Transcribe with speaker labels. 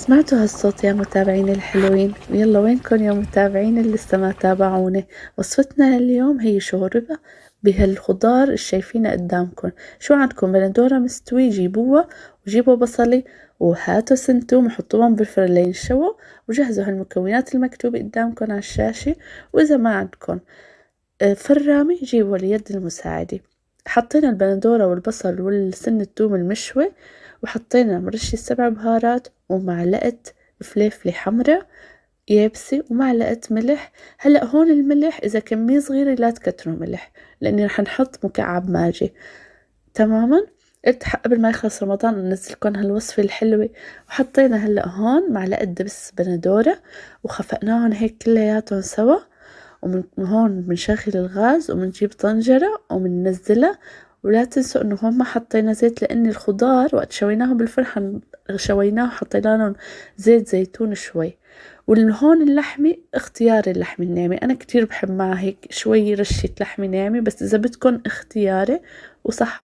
Speaker 1: سمعتوا هالصوت يا متابعيني الحلوين؟ ويلا وينكن يا متابعين اللي لسه ما تابعوني؟ وصفتنا اليوم هي شوربة بهالخضار اللي شايفينه قدامكم. شو عندكم؟ بندورة مستوي جيبوها، وجيبوا بصلي، وهاتوا سنتوم وحطوهم بالفرن لينشووا، وجهزوا هالمكونات المكتوبة قدامكم على الشاشة. وإذا ما عندكم فرامي جيبوا اليد المساعدة. حطينا البندورة والبصل والسن الثوم المشوي، وحطينا مرشة 7 بهارات ومعلقة فليفلة حمرا يابسة ومعلقة ملح. هلأ هون الملح إذا كمية صغيرة لا تكتروا ملح، لأني رح نحط مكعب ماجي. تماما. قلت قبل ما يخلص رمضان ننزلكم هالوصفة الحلوة. وحطينا هلأ هون معلقة دبس بندورة وخفقناهم هيك كلياتهم سوا. ومن هون بنشغل الغاز وبنجيب طنجرة وبننزلها. ولا تنسوا انه هون ما حطينا زيت، لان الخضار وقت شويناهم بالفرن شويناه وحطينا لهم زيت زيتون شوي. والهون اللحمة اختياري، اللحمة الناعمة انا كتير بحب معها هيك شوي رشة لحمة ناعمة، بس اذا بدكن اختياري وصح.